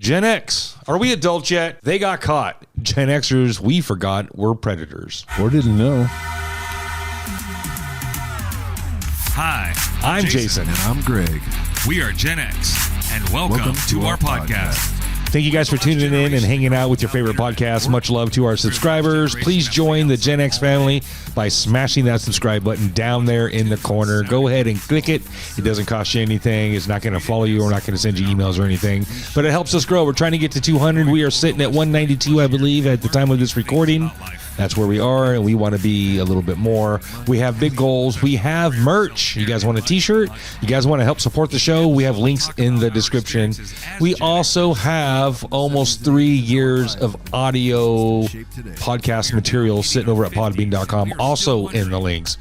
Gen X. Are we adults yet? They got caught. Gen Xers, we forgot we're predators. Or didn't know. Hi, I'm Jason. And I'm Greg. We are Gen X, and welcome to our podcast. Thank you guys for tuning in and hanging out with your favorite podcast. Much love to our subscribers. Please join the Gen X family by smashing that subscribe button down there in the corner. Go ahead and click it. It doesn't cost you anything. It's not going to follow you. We're not going to send you emails or anything. But it helps us grow. We're trying to get to 200. We are sitting at 192, I believe, at the time of this recording. That's where we are, and we want to be a little bit more. We have big goals. We have merch. You guys want a t-shirt? You guys want to help support the show? We have links in the description. We also have almost 3 years of audio podcast material sitting over at podbean.com, also in the links.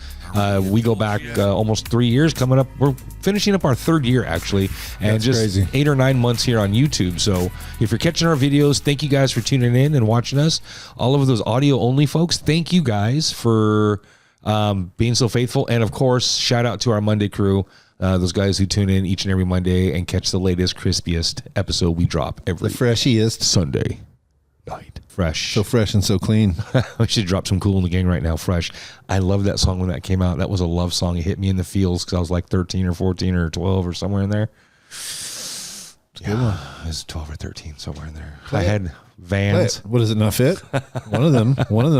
We go back almost 3 years coming up. We're finishing up our third year, actually, and That's just crazy. 8 or 9 months here on YouTube. So if you're catching our videos, thank you guys for tuning in and watching us. All of those audio only folks, thank you guys for being so faithful. And of course, shout out to our Monday crew, those guys who tune in each and every Monday and catch the latest, crispiest episode we drop every The freshiest. Sunday night. Fresh. So fresh and so clean. We should drop some Cool in the Gang right now. Fresh. I love that song when that came out. That was a love song. It hit me in the feels because I was like 13 or 14 or 12 or somewhere in there. Yeah, it was 12 or 13, somewhere in there. I had Vans. What, does it not fit? One of them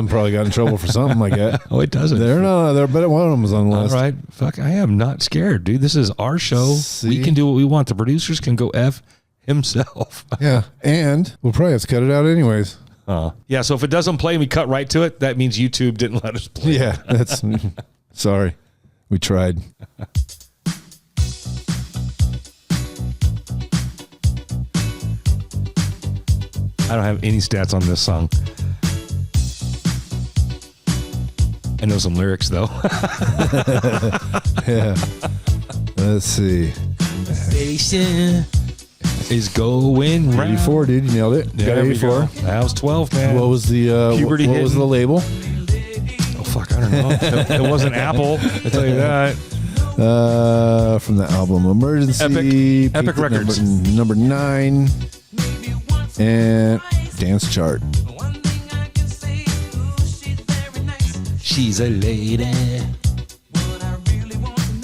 probably got in trouble for something like that. Oh, it doesn't. They're not. They're better. One of them was on the All list. right. Fuck, I am not scared, dude. This is our show. See? We can do what we want. The producers can go F himself. Yeah, and we'll probably have to cut it out anyways. Yeah, so if it doesn't play and we cut right to it, that means YouTube didn't let us play. Yeah, that's sorry. We tried. I don't have any stats on this song. I know some lyrics, though. Yeah. Let's see. Station is going round. 84, dude. You nailed it. Yeah, Got there we 84. go. I was 12, man. What was the Puberty what was hitting. the label? Oh, fuck, I don't know. It wasn't Apple, I'll tell you that. From the album Emergency. Epic peaked at Records. Number 9. And Dance Chart. She's a lady.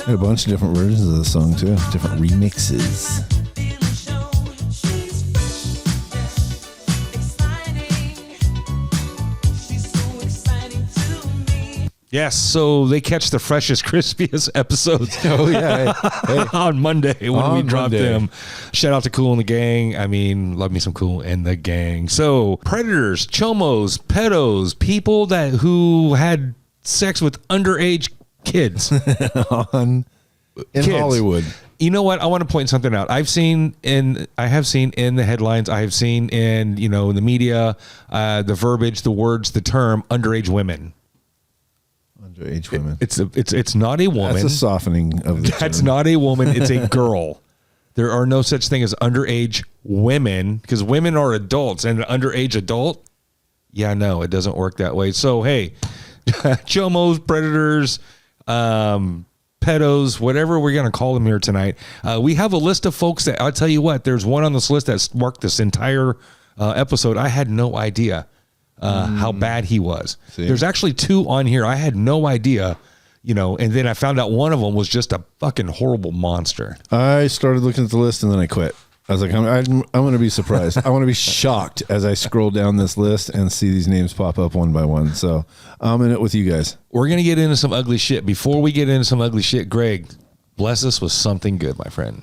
Had a bunch of different versions of the song, too. Different remixes. Yes, so they catch the freshest, crispiest episodes. Oh, yeah. Hey. On Monday when we drop Monday. them. Shout out to Cool in the Gang. I mean, love me some Cool in the Gang. So, predators, chomos, pedos, people who had sex with underage kids. In Kids. Hollywood. You know what? I want to point something out. I have seen in the headlines, I have seen in the media, the verbiage, the words, the term underage women. Underage women. It's not a woman. That's a softening of the That's term. not a woman. It's a girl. There are no such thing as underage women because women are adults and an underage adult. Yeah, no, it doesn't work that way. So, hey, chomos, predators, pedos, whatever we're going to call them here tonight. We have a list of folks that I'll tell you what, there's one on this list that's marked this entire episode. I had no idea how bad he was. See? There's actually 2 on here. I had no idea, and then I found out one of them was just a fucking horrible monster. I started looking at the list and then I quit. I was like, I'm going to be surprised. I want to be shocked as I scroll down this list and see these names pop up one by one. So I'm in it with you guys. We're going to get into some ugly shit. Before we get into some ugly shit, Greg, bless us with something good, my friend.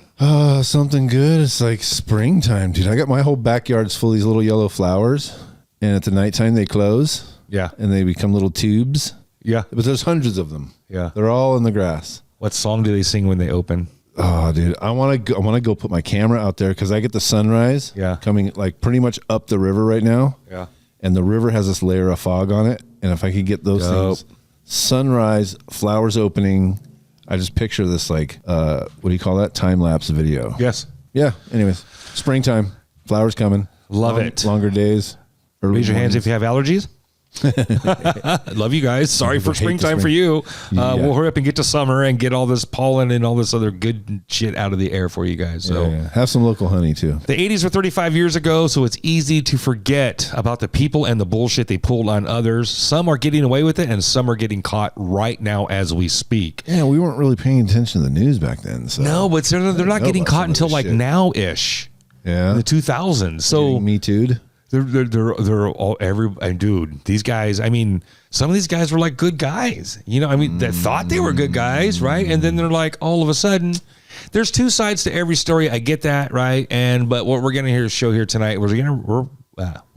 Something good. It's like springtime, dude. I got my whole backyard's full of these little yellow flowers. And at the nighttime, they close. Yeah. And they become little tubes. Yeah. But there's hundreds of them. Yeah. They're all in the grass. What song do they sing when they open? Oh, dude, I want to go put my camera out there because I get the sunrise coming like pretty much up the river right now. Yeah. And the river has this layer of fog on it. And if I could get those things, sunrise, flowers opening, I just picture this like, what do you call that? Time-lapse video. Yes. Yeah. Anyways, springtime, flowers coming. Love it. Longer days. Raise your hands if you have allergies. Love you guys. Sorry for hate the springtime spring. for you. Yeah. We'll hurry up and get to summer and get all this pollen and all this other good shit out of the air for you guys. So Yeah. Have some local honey too. the 80s were 35 years ago, so it's easy to forget about the people and the bullshit they pulled on others. Some are getting away with it, and some are getting caught right now as we speak. Yeah, we weren't really paying attention to the news back then. So No, but they're not know getting about caught some of until this like shit. now-ish, yeah, in the 2000s. So Me Too'd. they're all and dude, these guys. I mean, some of these guys were like good guys. You know, I mean, they thought they were good guys, right? And then they're like, all of a sudden, there's two sides to every story. I get that, right? But what we're gonna show here tonight, we're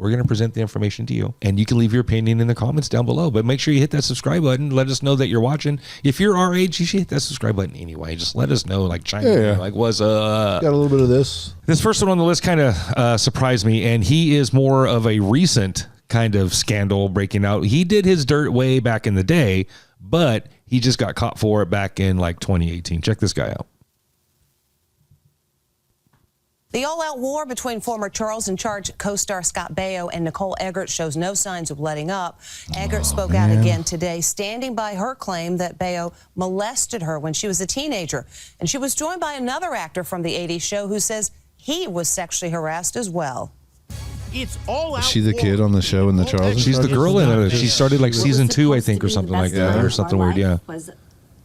gonna present the information to you, and you can leave your opinion in the comments down below. But make sure you hit that subscribe button. Let us know that you're watching. If you're our age, you should hit that subscribe button anyway. Just let us know, like chime in, like what's Got a little bit of this. This first one on the list kind of surprised me, and he is more of a recent kind of scandal breaking out. He did his dirt way back in the day, but he just got caught for it back in like 2018. Check this guy out. The all-out war between former Charles in Charge co-star Scott Baio and Nicole Eggert shows no signs of letting up. Eggert spoke out again today, standing by her claim that Baio molested her when she was a teenager. And she was joined by another actor from the 80s show who says he was sexually harassed as well. It's all out. Is she the kid on the show in the Charles? She's the girl in it. She started like season 2, I think, or something like that, or something weird. Yeah,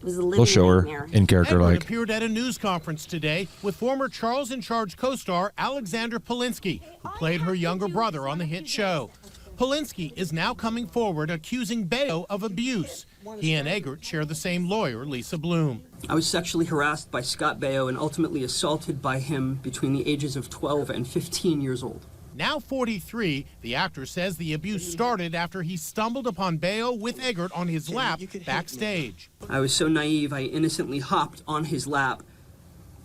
we'll show her in character. Eggert Like, appeared at a news conference today with former Charles in Charge co-star Alexander Polinsky, who played her younger brother on the hit show. Polinsky is now coming forward accusing Baio of abuse. He and Eggert share the same lawyer, Lisa Bloom. I was sexually harassed by Scott Baio and ultimately assaulted by him between the ages of 12 and 15 years old. Now 43, the actor says the abuse started after he stumbled upon Baio with Eggert on his lap backstage. I was so naive, I innocently hopped on his lap,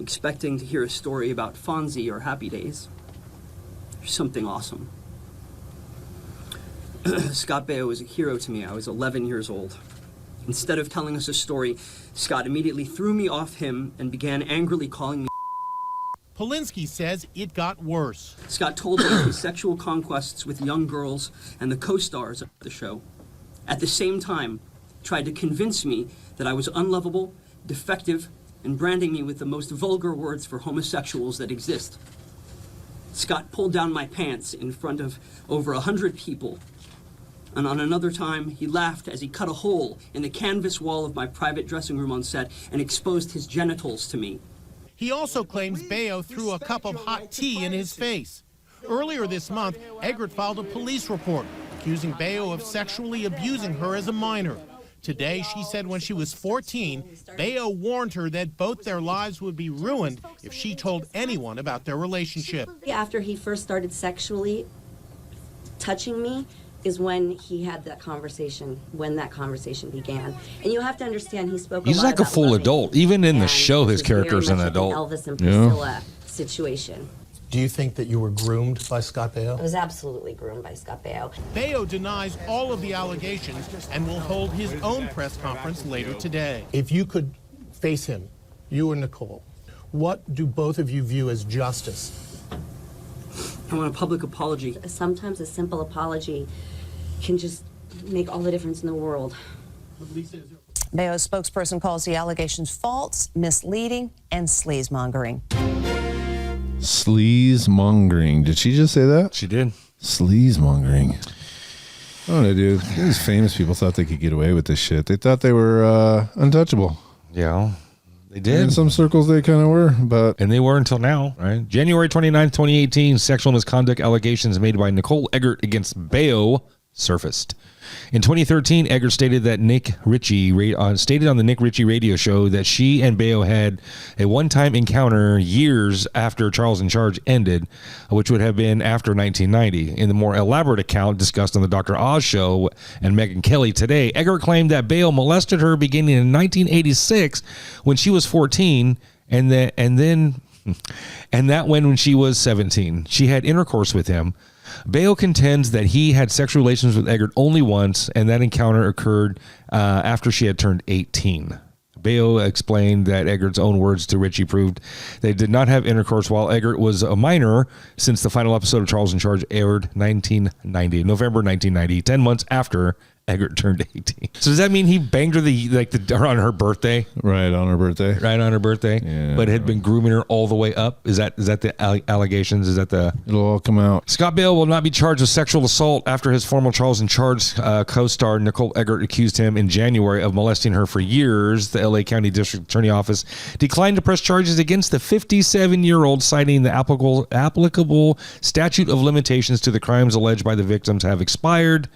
expecting to hear a story about Fonzie or Happy Days, or something awesome. Scott Baio was a hero to me. I was 11 years old. Instead of telling us a story, Scott immediately threw me off him and began angrily calling me. Polinsky says it got worse. Scott told me of his sexual conquests with young girls and the co-stars of the show. At the same time, tried to convince me that I was unlovable, defective, and branding me with the most vulgar words for homosexuals that exist. Scott pulled down my pants in front of over 100 people. And on another time, he laughed as he cut a hole in the canvas wall of my private dressing room on set and exposed his genitals to me. He also claims Baio threw a cup of hot tea in his face. Earlier this month, Eggert filed a police report accusing Baio of sexually abusing her as a minor. Today, she said when she was 14, Baio warned her that both their lives would be ruined if she told anyone about their relationship. After he first started sexually touching me is when he had that conversation, when that conversation began. And you have to understand, he spoke he's a lot like a about full loving, adult. Even in the and show, his it was very character's an much like adult. Elvis and Priscilla situation. Do you think that you were groomed by Scott Baio? I was absolutely groomed by Scott Baio. Baio denies all of the allegations and will hold his own press conference later today. If you could face him, you and Nicole, what do both of you view as justice? I want a public apology. Sometimes a simple apology can just make all the difference in the world. Baio's spokesperson calls the allegations false, misleading, and sleazemongering. Sleazemongering. Did she just say that? she did. Sleazemongering. I don't know, dude. These famous people thought they could get away with this shit. They thought they were untouchable. Yeah, they In did. some circles, they kind of were, but And they were until now, right? January 29th, 2018, sexual misconduct allegations made by Nicole Eggert against Baio surfaced. In 2013, Eggert stated that stated on the Nick Ritchie radio show that she and Baio had a one-time encounter years after Charles in Charge ended, which would have been after 1990. In the more elaborate account discussed on the Dr. Oz show and Megyn Kelly today, Eggert claimed that Baio molested her beginning in 1986 when she was 14, and that when she was 17. She had intercourse with him. Baio contends that he had sexual relations with Eggert only once, and that encounter occurred after she had turned 18. Baio explained that Eggert's own words to Richie proved they did not have intercourse while Eggert was a minor, since the final episode of Charles in Charge aired November 1990, 10 months after Eggert turned 18. So does that mean he banged her on her birthday? Right on her birthday. Right on her birthday. Yeah. But had been grooming her all the way up. Is that the allegations? Is that the? It'll all come out. Scott Baio will not be charged with sexual assault after his former Charles in Charge co-star Nicole Eggert accused him in January of molesting her for years. The LA County District Attorney Office declined to press charges against the 57-year-old, citing the applicable statute of limitations to the crimes alleged by the victims have expired.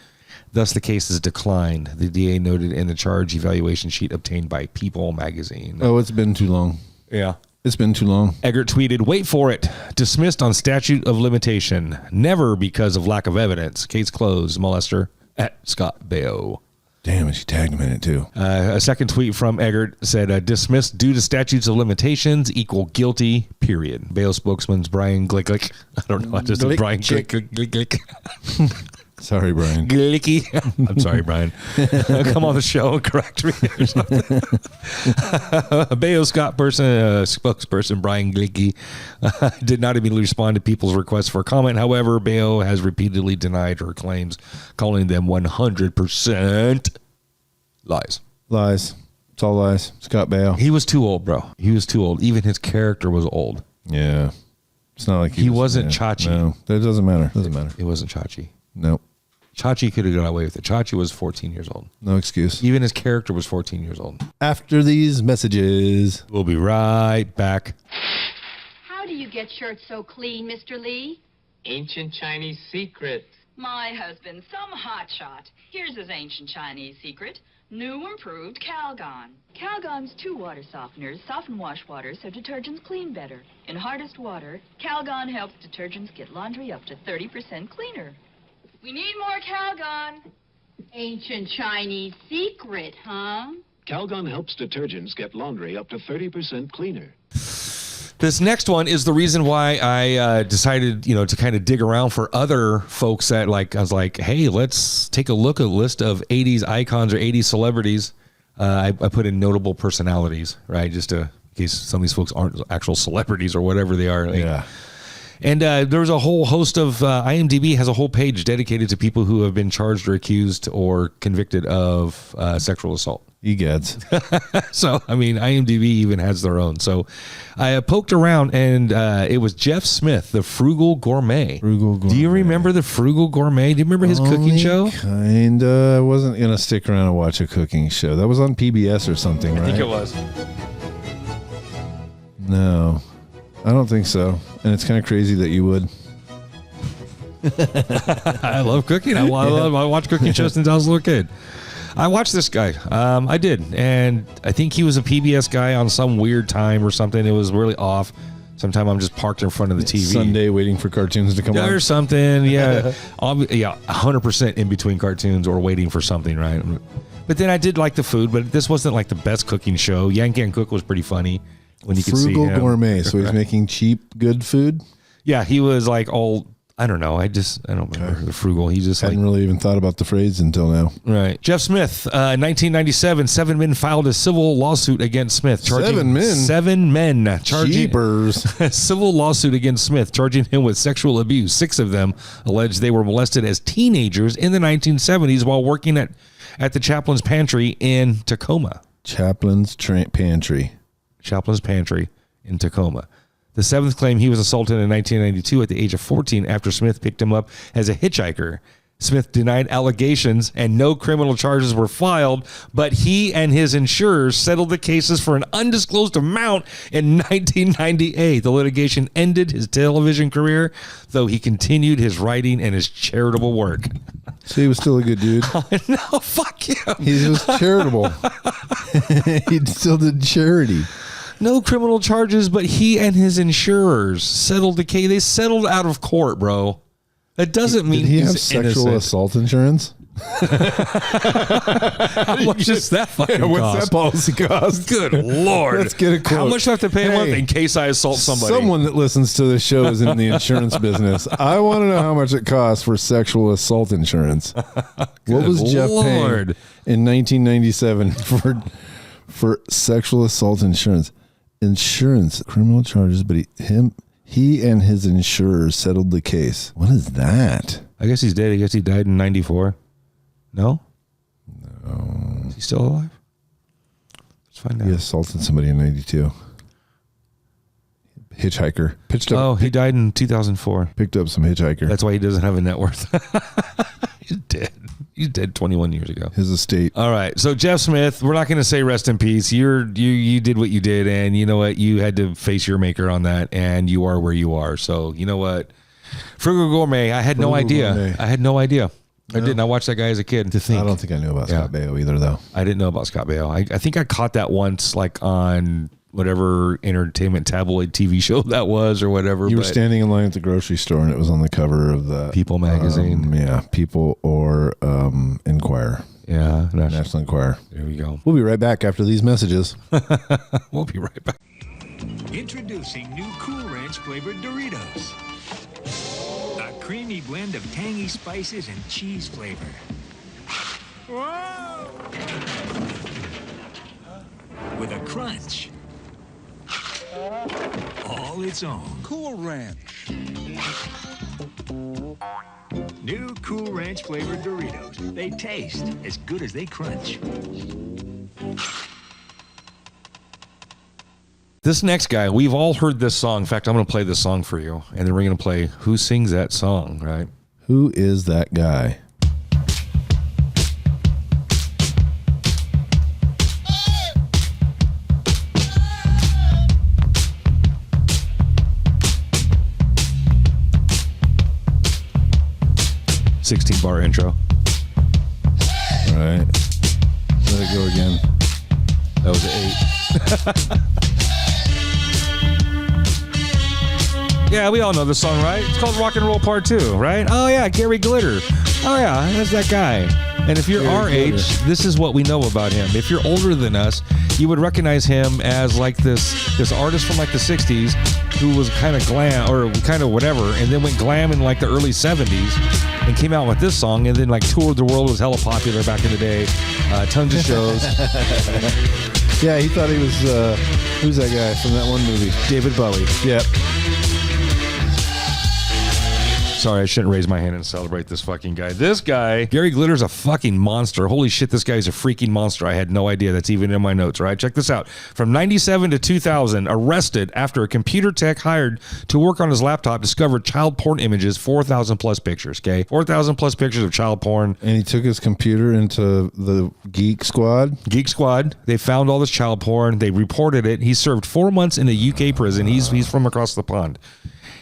Thus, the case is declined, the DA noted in the charge evaluation sheet obtained by People magazine. Oh, it's been too long. Yeah. It's been too long. Eggert tweeted, "Wait for it. Dismissed on statute of limitation. Never because of lack of evidence. Case closed. Molester at Scott Baio." Damn, and she tagged him in it, too. A second tweet from Eggert said, "Dismissed due to statutes of limitations equal guilty, period." Baio spokesman's Brian Glick. I don't know. I just said Brian Glick. Sorry, Brian. Glicky. I'm sorry, Brian. Come on the show and correct me or something. Baio spokesperson Brian Glicky did not immediately respond to people's requests for comment. However, Baio has repeatedly denied her claims, calling them 100% lies. Lies. It's all lies. Scott Baio. He was too old, bro. He was too old. Even his character was old. Yeah. It's not like he wasn't Chachi. No, that doesn't matter. Doesn't matter. It wasn't Chachi. Nope. Chachi could have got away with it. Chachi was 14 years old. No excuse. Even his character was 14 years old. After these messages, we'll be right back. How do you get shirts so clean, Mr. Lee? Ancient Chinese secret. My husband, some hotshot. Here's his ancient Chinese secret. New improved Calgon. Calgon's 2 water softeners soften wash water so detergents clean better. In hardest water, Calgon helps detergents get laundry up to 30% cleaner. We need more Calgon. Ancient Chinese secret, huh? Calgon helps detergents get laundry up to 30% cleaner. This next one is the reason why I decided, to kind of dig around for other folks that I was like, hey, let's take a look at a list of 80s icons or 80s celebrities. I put in notable personalities, right? Just in case some of these folks aren't actual celebrities or whatever they are. Yeah. And there's a whole host of IMDb has a whole page dedicated to people who have been charged or accused or convicted of sexual assault. Egads. So, IMDb even has their own. So I poked around and it was Jeff Smith, the Frugal Gourmet. Frugal Gourmet. Do you remember the Frugal Gourmet? Do you remember his cooking show? Kinda. I wasn't going to stick around and watch a cooking show. That was on PBS or something, right? I think it was. No. I don't think so. And it's kind of crazy that you would. I love cooking. I watch cooking shows since I was a little kid. I watched this guy. I did. And I think he was a PBS guy on some weird time or something. It was really off. Sometime I'm just parked in front of the TV. Sunday waiting for cartoons to come on. Or something. Yeah. 100% in between cartoons or waiting for something, right? But then I did like the food, but this wasn't like the best cooking show. Yank Yank Cook was pretty funny. When you could see Frugal him. Gourmet, so he's making cheap, good food? Yeah, he was like all, I don't know. I don't remember the frugal. He just hadn't really even thought about the phrase until now. Right. Jeff Smith, 1997, 7 men filed a civil lawsuit against Smith. Charging 7 men. Charging Jeepers. Civil lawsuit against Smith, charging him with sexual abuse. 6 of them alleged they were molested as teenagers in the 1970s while working at the Chaplain's Pantry in Tacoma. Chaplain's Pantry in Tacoma. The 7th claimed he was assaulted in 1992 at the age of 14 after Smith picked him up as a hitchhiker. Smith denied allegations and no criminal charges were filed, but he and his insurers settled the cases for an undisclosed amount in 1998. The litigation ended his television career, though he continued his writing and his charitable work. So he was still a good dude. No, fuck him. He was charitable. He still did charity. No criminal charges, but he and his insurers settled the case. They settled out of court, bro. That doesn't mean he he's have sexual innocent. assault insurance? How much does that fucking cost? What's that policy cost? Good Lord. Let's get a quote. How much do I have to pay a month in case I assault somebody? Someone that listens to the show is in the insurance business. I want to know how much it costs for sexual assault insurance. What was Jeff paying in 1997 for sexual assault insurance. Insurance, criminal charges, but he and his insurer settled the case. What is that? I guess he's dead. I guess he died in 94. No? No. Is he still alive? Let's find out. He assaulted somebody in 92. Hitchhiker. He died in 2004. Picked up some hitchhiker. That's why he doesn't have a net worth. He's dead. He's dead 21 years ago. His estate. All right. So Jeff Smith, we're not going to say rest in peace. You did what you did, and you know what? You had to face your maker on that, and you are where you are. So you know what? Frugal Gourmet. I had no idea. Gourmet. I had no idea. I didn't. I watched that guy as a kid. To think. I don't think I knew about Scott Baio either, though. I didn't know about Scott Baio. I think I caught that once, like on whatever entertainment tabloid TV show that was or whatever. You were standing in line at the grocery store and it was on the cover of the People magazine. People or Enquirer. Yeah. National Enquirer. There we go. We'll be right back after these messages. We'll be right back. Introducing new Cool Ranch flavored Doritos. A creamy blend of tangy spices and cheese flavor. Whoa! With a crunch all its own. Cool Ranch. New Cool Ranch flavored Doritos. They taste as good as they crunch. This next guy, we've all heard this song. In fact, I'm going to play this song for you, and then we're going to play who sings that song, right? Who is that guy? $16 intro. All right. Let it go again. That was an 8. Yeah, we all know this song, right? It's called Rock and Roll Part 2, right? Oh, yeah, Gary Glitter. Oh, yeah, that's that guy. And if you're Gary our Glitter. age, this is what we know about him. If you're older than us, you would recognize him as like this artist from like the 60s who was kind of glam or kind of whatever, and then went glam in like the early 70s and came out with this song, and then like toured the world, was hella popular back in the day. Tons of shows. Yeah, he thought he was, who's that guy from that one movie? David Bowie. Yep. Sorry, I shouldn't raise my hand and celebrate this fucking guy. This guy, Gary Glitter's a fucking monster. Holy shit, this guy's a freaking monster. I had no idea. That's even in my notes, right? Check this out. From 97 to 2000, arrested after a computer tech hired to work on his laptop discovered child porn images, 4,000 plus pictures, okay? 4,000 plus pictures of child porn. And he took his computer into the Geek Squad. Geek Squad. They found all this child porn. They reported it. He served 4 months in a UK prison. He's from across the pond.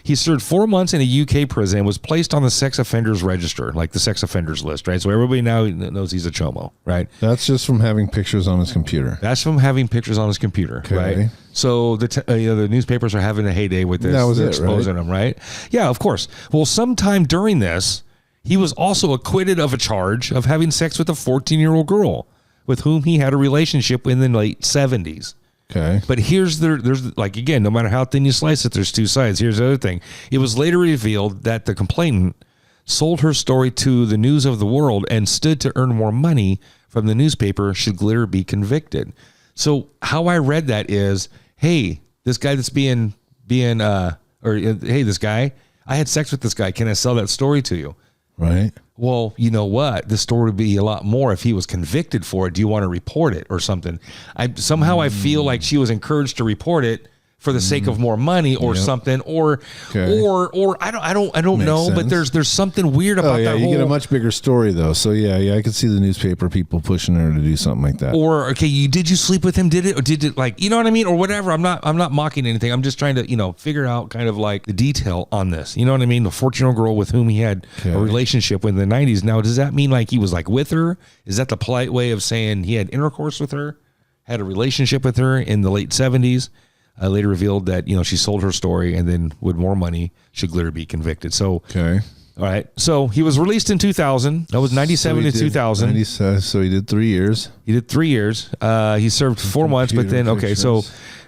He served 4 months in a UK prison and was placed on the sex offenders register, like the sex offenders list, right? So everybody now knows he's a chomo, right? That's just from having pictures on his computer. That's from having pictures on his computer, Okay. right? So the newspapers are having a heyday with this. That was They're it, exposing him, right? Yeah, of course. Well, sometime during this, he was also acquitted of a charge of having sex with a 14-year-old girl with whom he had a relationship in the late 70s. Okay. But there's like, again, no matter how thin you slice it, there's two sides. Here's the other thing. It was later revealed that the complainant sold her story to the News of the World and stood to earn more money from the newspaper should Glitter be convicted. So how I read that is, hey, this guy that's hey, this guy, I had sex with this guy. Can I sell that story to you? Right. Well, you know what? This story would be a lot more if he was convicted for it. Do you want to report it or something? I feel like she was encouraged to report it for the sake of more money or something, or I don't know, sense. but there's something weird about that. You get a much bigger story though. So yeah, I could see the newspaper people pushing her to do something like that. Or okay, did you sleep with him? Did it like, you know what I mean, or whatever? I'm not mocking anything. I'm just trying to figure out kind of like the detail on this. You know what I mean? The 14-year-old girl with whom he had a relationship in the 90s. Now, does that mean like he was like with her? Is that the polite way of saying he had intercourse with her, had a relationship with her in the late 70s? Later revealed that she sold her story, and then with more money should Glitter be convicted. So all right. So he was released in 2000. That was 97 to 2000. So he did 3 years. He did 3 years. He served 4 months, but then so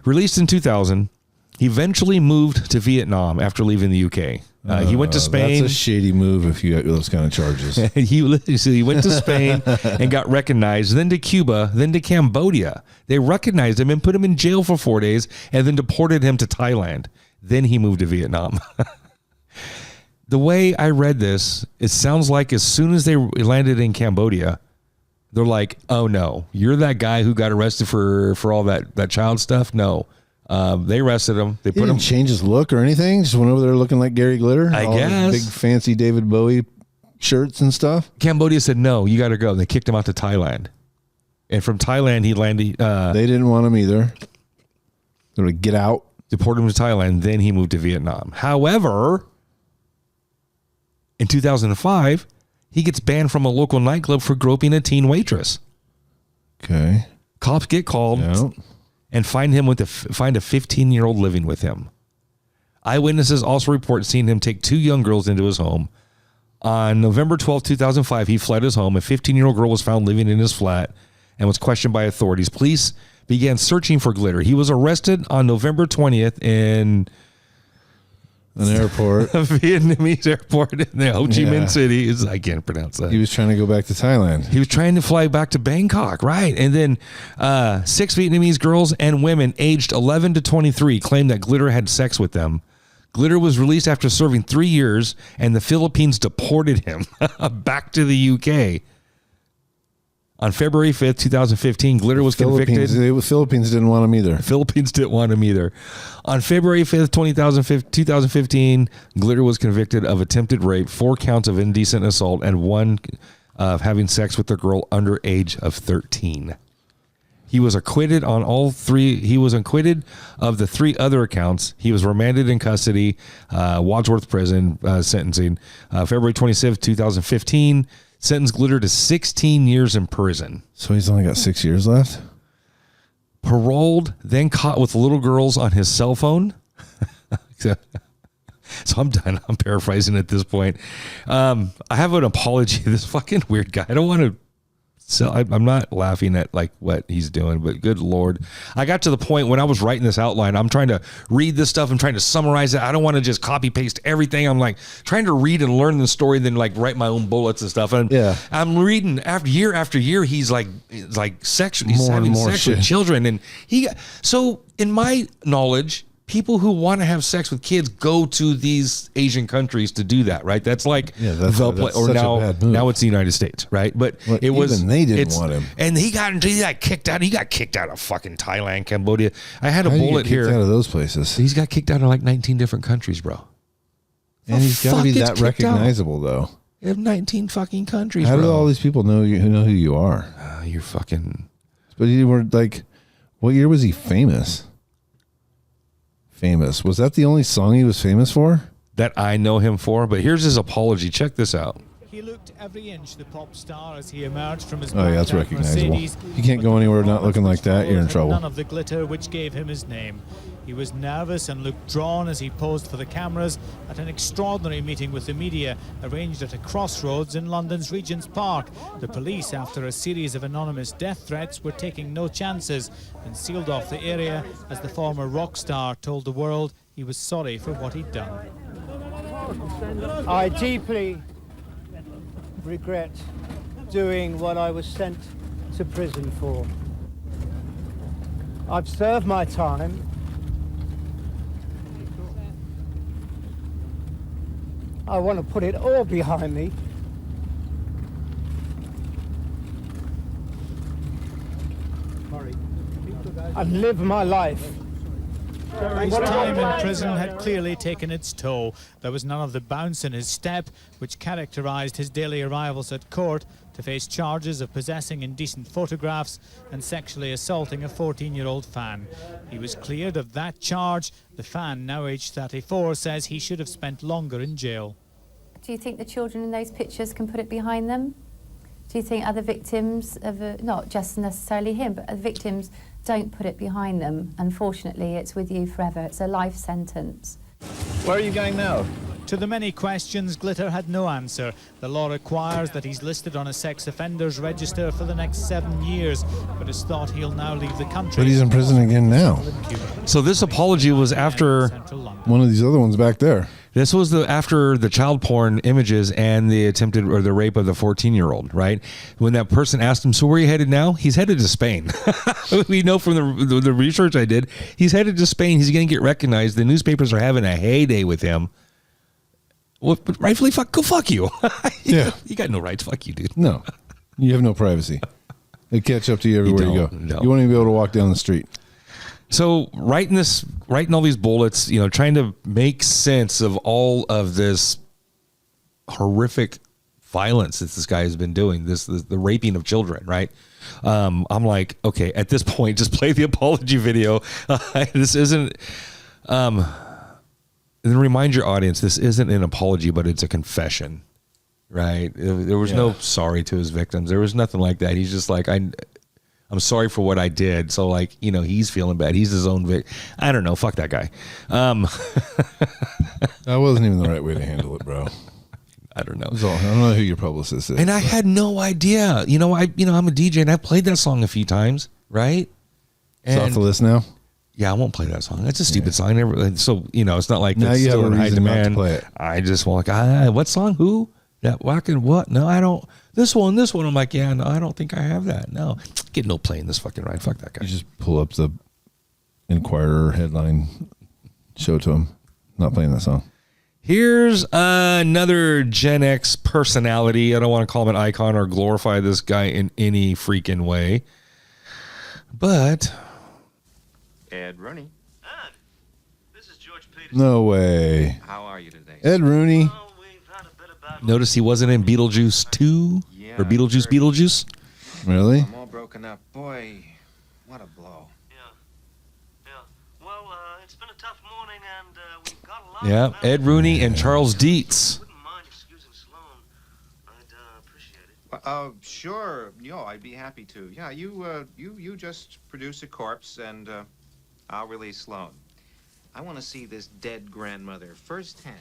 released in 2000. He eventually moved to Vietnam after leaving the UK. He went to Spain. That's a shady move if you got those kind of charges. He went to Spain and got recognized, then to Cuba, then to Cambodia. They recognized him and put him in jail for 4 days and then deported him to Thailand. Then he moved to Vietnam. The way I read this, it sounds like as soon as they landed in Cambodia, they're like, oh no, you're that guy who got arrested for all that child stuff? No. They arrested him. They put him. Change his look or anything. Just went over there looking like Gary Glitter. I all guess. Big fancy David Bowie shirts and stuff. Cambodia said, no, you got to go. They kicked him out to Thailand. And from Thailand, he landed. They didn't want him either. They're like, get out. Deported him to Thailand. Then he moved to Vietnam. However, in 2005, he gets banned from a local nightclub for groping a teen waitress. Okay. Cops get called and find a 15-year-old living with him. Eyewitnesses also report seeing him take 2 young girls into his home. On November 12, 2005, he fled his home. A 15-year-old girl was found living in his flat and was questioned by authorities. Police began searching for Glitter. He was arrested on November 20th in an airport, a Vietnamese airport in the Ho Chi Minh City. I can't pronounce that. He was trying to go back to Thailand. He was trying to fly back to Bangkok, right? And then 6 Vietnamese girls and women aged 11 to 23 claimed that Glitter had sex with them. Glitter was released after serving 3 years, and the Philippines deported him back to the UK. On February 5th, 2015, Glitter was convicted. The Philippines didn't want him either. Philippines didn't want him either. On February 5th, 2015, Glitter was convicted of attempted rape, 4 counts of indecent assault, and 1 of having sex with a girl under age of 13. He was acquitted on all 3. He was acquitted of the 3 other accounts. He was remanded in custody, Wadsworth Prison, sentencing. February 27th, 2015. Sentenced Glitter to 16 years in prison. So he's only got 6 years left? Paroled, then caught with little girls on his cell phone. So I'm done. I'm paraphrasing at this point. I have an apology to this fucking weird guy. I don't want to... So I'm not laughing at like what he's doing, but good Lord. I got to the point when I was writing this outline, I'm trying to read this stuff and trying to summarize it. I don't want to just copy paste everything. I'm like trying to read and learn the story, then like write my own bullets and stuff. And I'm reading after year, he's having sex with children. And so in my knowledge, people who want to have sex with kids go to these Asian countries to do that, right? That's like now it's the United States, right? But it was even they didn't want him, and he got kicked out. He got kicked out of fucking Thailand, Cambodia. I had a bullet here. Out of those places, he's got kicked out of like 19 different countries, bro. And he's got to be that recognizable, though. You have 19 fucking countries. How do all these people know who you are? You're fucking. But you were like, what year was he famous? Was that the only song he was famous for? That I know him for, but here's his apology. Check this out. He looked every inch the pop star as he emerged from his that's recognizable. You can't go anywhere not looking like that. You're in trouble. None of the glitter which gave him his name. He was nervous and looked drawn as he posed for the cameras at an extraordinary meeting with the media arranged at a crossroads in London's Regent's Park. The police, after a series of anonymous death threats, were taking no chances and sealed off the area as the former rock star told the world he was sorry for what he'd done. I deeply regret doing what I was sent to prison for. I've served my time. I want to put it all behind me. And live my life. His time in prison had clearly taken its toll. There was none of the bounce in his step which characterized his daily arrivals at court to face charges of possessing indecent photographs and sexually assaulting a 14-year-old fan. He was cleared of that charge. The fan, now aged 34, says he should have spent longer in jail. Do you think the children in those pictures can put it behind them? Do you think other victims of not just necessarily him, but other victims don't put it behind them? Unfortunately, it's with you forever. It's a life sentence. Where are you going now? To the many questions, Glitter had no answer. The law requires that he's listed on a sex offenders register for the next 7 years, but it's thought he'll now leave the country. But he's in prison again now. So this apology was after one of these other ones back there. This was after the child porn images and the attempted or the rape of the 14-year-old, right? When that person asked him, so where are you headed now? He's headed to Spain. We know from the research I did, he's headed to Spain. He's going to get recognized. The newspapers are having a heyday with him. Well, but rightfully, go fuck you. Yeah. You got no rights. Fuck you, dude. No. You have no privacy. They catch up to you everywhere you go. No. You won't even be able to walk down the street. So writing all these bullets, trying to make sense of all of this horrific violence that this guy has been doing, the raping of children, right? I'm like, okay, at this point, just play the apology video. This isn't, and remind your audience, this isn't an apology, but it's a confession, right? There was no sorry to his victims. There was nothing like that. He's just like, I'm sorry for what I did. So he's feeling bad. He's his own victim. I don't know. Fuck that guy. That wasn't even the right way to handle it, bro. I don't know. I don't know who your publicist is. And I had no idea. I'm a DJ and I played that song a few times, right? It's off the list now? Yeah, I won't play that song. That's a stupid song. So, it's not like now that's you have still a in high reason not to demand. play it. I just want what song? Who? That whacking what? No, I don't. This one. I'm like, yeah, no, I don't think I have that. No, get no play in this fucking ride. Fuck that guy. You just pull up the Inquirer headline, show it to him. Not playing that song. Here's another Gen X personality. I don't want to call him an icon or glorify this guy in any freaking way, but Ed Rooney. No way. How are you today? Ed Rooney. Notice he wasn't in Beetlejuice 2 or Beetlejuice. Really? I'm all broken up. Boy, what a blow. Yeah. Well, it's been a tough morning, and we've got a lot. Yeah, Ed Rooney and Charles Dietz. Wouldn't mind excusing Sloan. I'd appreciate it. Sure. I'd be happy to. Yeah, you just produce a corpse, and I'll release Sloan. I want to see this dead grandmother firsthand.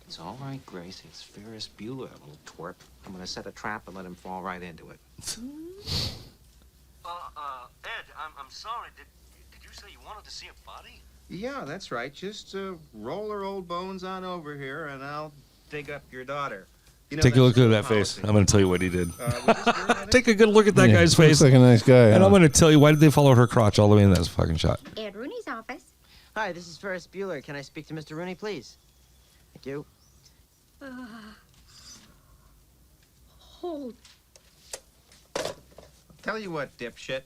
It's all right, Grace. It's Ferris Bueller, little twerp. I'm going to set a trap and let him fall right into it. Ed, I'm sorry. Did you say you wanted to see a body? Yeah, that's right. Just roll her old bones on over here, and I'll dig up your daughter. Take a look at that face. I'm going to tell you what he did. Take a good look at that guy's face. Looks like a nice guy. And I'm going to tell you, why did they follow her crotch all the way in that fucking shot? Ed Rooney's office. Hi, this is Ferris Bueller. Can I speak to Mr. Rooney, please? Thank you. Hold. Tell you what, dipshit.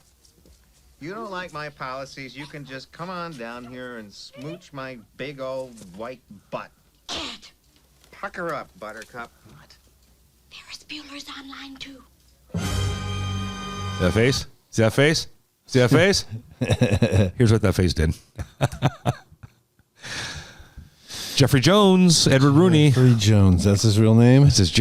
You don't like my policies, you can just come on down here and smooch my big old white butt. Ed! Pucker up, Buttercup. What? Ferris Bueller's online, too. That face? See that face? See that face? Here's what that face did. Jeffrey Jones, Edward Rooney. Jeffrey Jones, that's his real name? That's his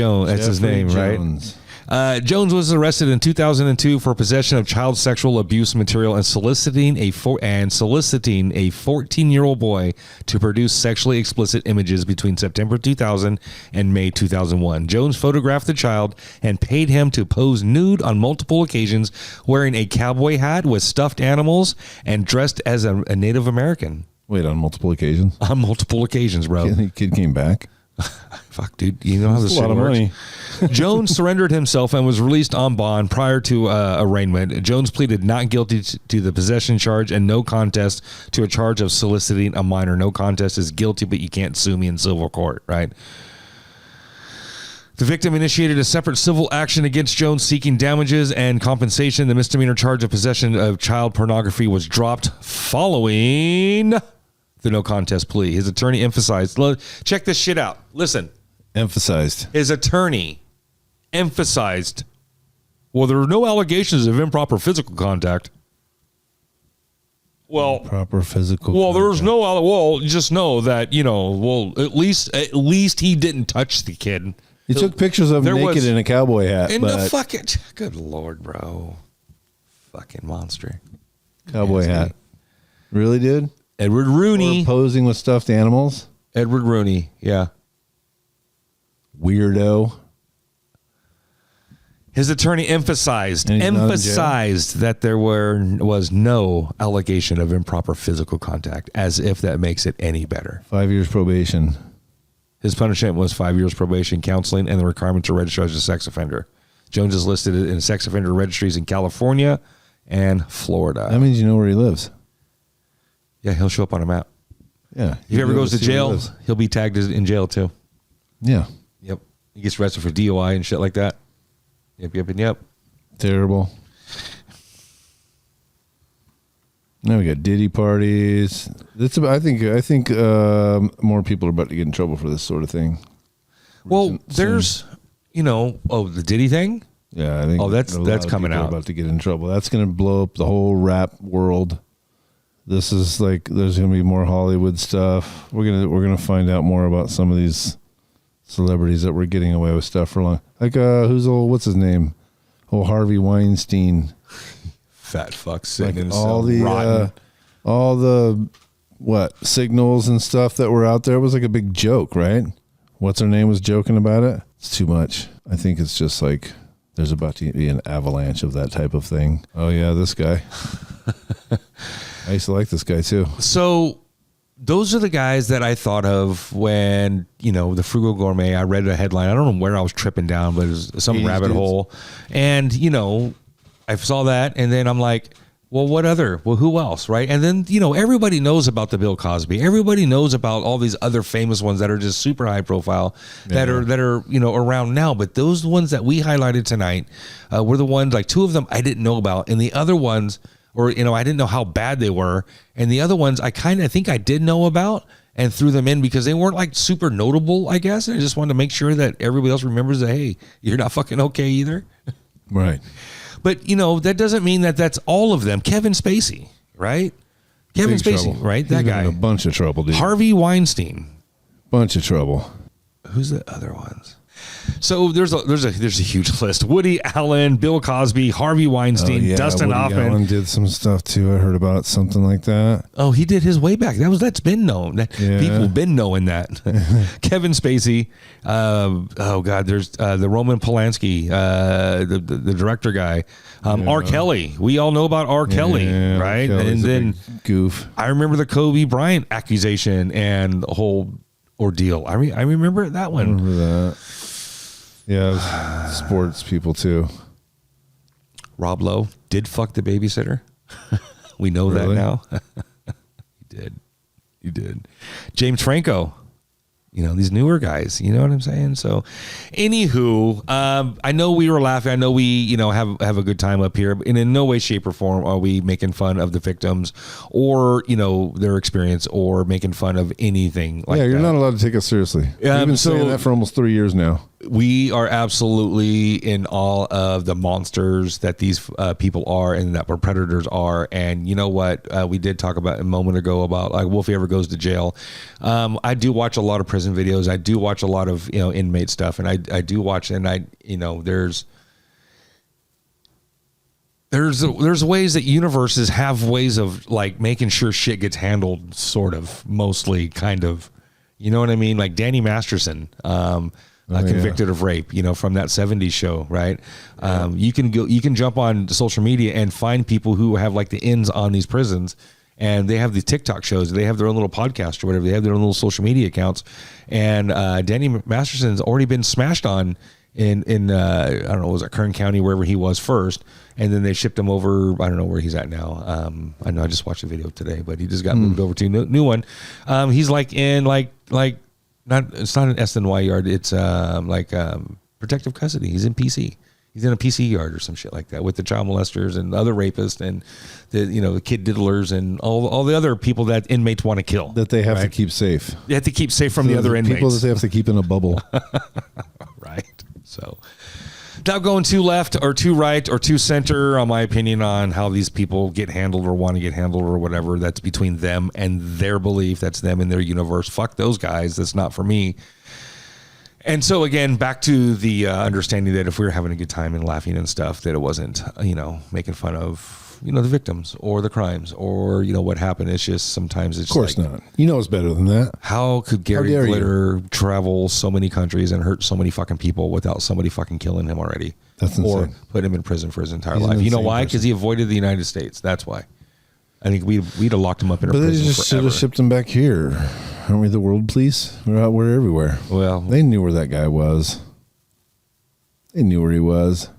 name, Jones. Right? Jones was arrested in 2002 for possession of child sexual abuse material and soliciting a 14-year-old boy to produce sexually explicit images between September 2000 and May 2001. Jones photographed the child and paid him to pose nude on multiple occasions, wearing a cowboy hat with stuffed animals and dressed as a Native American. Wait, on multiple occasions? On multiple occasions, bro. The kid came back. Fuck, dude. You know how this a lot of works. money. Jones surrendered himself and was released on bond prior to arraignment. Jones pleaded not guilty to the possession charge and no contest to a charge of soliciting a minor. No contest is guilty, but you can't sue me in civil court, right? The victim initiated a separate civil action against Jones seeking damages and compensation. The misdemeanor charge of possession of child pornography was dropped following the no contest plea. His attorney emphasized, check this shit out. Listen. Emphasized. His attorney emphasized, well, there are no allegations of improper physical contact. Well, proper physical. Well, there's no. Well, just know that at least he didn't touch the kid. He took pictures of him naked in a cowboy hat. In the fucking, good Lord, bro, fucking monster. Cowboy hat. Really, dude? Edward Rooney posing with stuffed animals. Edward Rooney, yeah. Weirdo. His attorney emphasized that there was no allegation of improper physical contact, as if that makes it any better. 5 years probation. His punishment was 5 years probation, counseling, and the requirement to register as a sex offender. Jones is listed in sex offender registries in California and Florida. That means you know where he lives. Yeah, he'll show up on a map. Yeah. If he ever goes to jail, he'll be tagged in jail too. Yeah. Yep. He gets arrested for DUI and shit like that. Yep. Terrible. Now we got Diddy parties. I think more people are about to get in trouble for this sort of thing. Well, there's, the Diddy thing. Yeah, I think. That's coming out. About to get in trouble. That's going to blow up the whole rap world. This is like there's going to be more Hollywood stuff. We're gonna find out more about some of these celebrities that were getting away with stuff for long. Like what's his name? Harvey Weinstein. Fat fuck sitting in all some rotten. All the signals and stuff that were out there was like a big joke, right? What's her name was joking about it? It's too much. I think it's just like there's about to be an avalanche of that type of thing. Oh yeah, this guy. I used to like this guy too. So those are the guys that I thought of when, the Frugal Gourmet, I read a headline. I don't know where I was tripping down, but it was some rabbit hole. And, I saw that and then I'm like, well, who else? Right. And then, everybody knows about the Bill Cosby. Everybody knows about all these other famous ones that are just super high profile that are, around now. But those ones that we highlighted tonight were the ones, like two of them I didn't know about. And the other ones, I didn't know how bad they were. And the other ones I think I did know about and threw them in because they weren't like super notable, I guess. And I just wanted to make sure that everybody else remembers that, hey, you're not fucking okay either. Right. But, that doesn't mean that that's all of them. Kevin Spacey, right? Kevin Big Spacey, trouble. right? He's That been guy. in a bunch of trouble, dude. Harvey Weinstein. Bunch of trouble. Who's the other ones? So there's a huge list. Woody Allen, Bill Cosby, Harvey Weinstein, Dustin Woody Hoffman. Allen did some stuff too. I heard about something like that. Oh, he did his way back. That's been known. People have been knowing that. Kevin Spacey. There's the Roman Polanski, the director guy. R. Kelly. We all know about R. Kelly, right? And then goof. I remember the Kobe Bryant accusation and the whole ordeal. I remember that one. I remember that. Yeah, sports people too. Rob Lowe did fuck the babysitter. We know that now. He did. James Franco. These newer guys. You know what I'm saying? So, anywho, I know we were laughing. I know we, have a good time up here. And in no way, shape, or form are we making fun of the victims or, their experience or making fun of anything like that. Yeah, you're not allowed to take us seriously. We've been saying that for almost 3 years now. We are absolutely in awe of the monsters that these people are and that predators are. And you know what? We did talk about a moment ago about like Wolfie ever goes to jail. I do watch a lot of prison videos. I do watch a lot of, inmate stuff. And I do watch, and there's ways that universes have ways of like making sure shit gets handled sort of, mostly, kind of. You know what I mean? Like Danny Masterson. Convicted of rape, from that 70s show, right? You can jump on social media and find people who have like the ins on these prisons, and they have these TikTok shows, they have their own little podcast or whatever, they have their own little social media accounts, and Danny Masterson's already been smashed on in I don't know, was it Kern County, wherever he was first, and then they shipped him over. I don't know where he's at now. I know I just watched a video today, but he just got moved over to a new one. He's like in like. It's not an SNY yard. It's protective custody. He's in PC. He's in a PC yard or some shit like that with the child molesters and other rapists and the kid diddlers and all the other people that inmates want to kill. That they have to keep safe. They have to keep safe from the other inmates. People that they have to keep in a bubble. Right. So, not going too left or too right or too center, on my opinion, on how these people get handled or want to get handled or whatever. That's between them and their belief. That's them and their universe. Fuck those guys. That's not for me. And so, again, back to the understanding that if we were having a good time and laughing and stuff, that it wasn't, making fun of the victims or the crimes or what happened. It's just sometimes it's of course not. You know it's better than that. How could Gary Glitter travel so many countries and hurt so many fucking people without somebody fucking killing him already? That's insane. Or put him in prison for his entire life. You know why? Because he avoided the United States. That's why. I think we'd have locked him up in a prison. But they just should have shipped him back here. Aren't we the world police? We're everywhere. Well, they knew where that guy was. They knew where he was.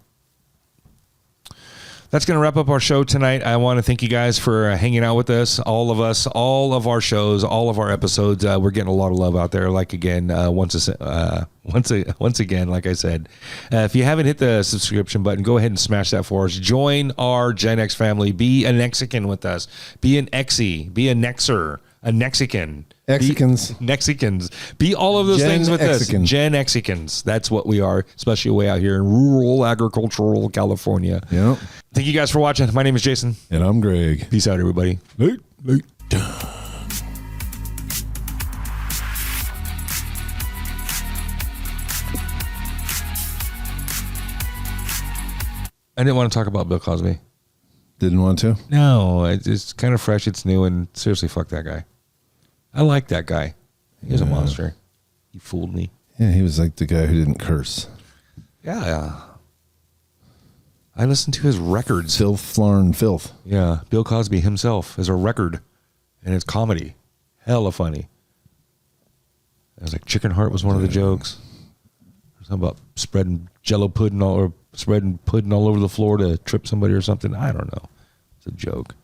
That's going to wrap up our show tonight. I want to thank you guys for hanging out with us. All of us, all of our shows, all of our episodes. We're getting a lot of love out there. Like again, once again, like I said, if you haven't hit the subscription button, go ahead and smash that for us. Join our Gen X family. Be a Mexican with us. Be an Exy. Be a Nexer. A Mexican. Mexicans. Be all of those things with us. Gen Xicans. That's what we are, especially way out here in rural agricultural California. Yep. Thank you guys for watching. My name is Jason. And I'm Greg. Peace out, everybody. Late. I didn't want to talk about Bill Cosby. Didn't want to? No, it's kind of fresh. It's new, and seriously, fuck that guy. I like that guy. He was a monster. He fooled me. Yeah, he was like the guy who didn't curse. Yeah. I listened to his records. Filth, Flarn, Filth. Yeah, Bill Cosby himself is a record, and it's comedy. Hella funny. It was like Chicken Heart was one of the jokes. Something about spreading pudding all over the floor to trip somebody or something. I don't know. It's a joke.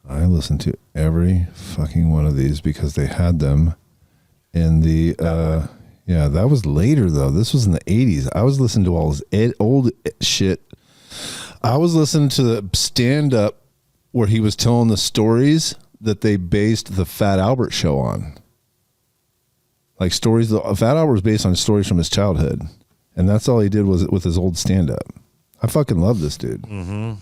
I listened to every fucking one of these because they had them in the that was later though. This was in the 80s. I was listening to all this old shit. I was listening to the stand up where he was telling the stories that they based the Fat Albert show on. Like stories, Fat Albert was based on stories from his childhood. And that's all he did was with his old stand up. I fucking love this dude. Mm-hmm.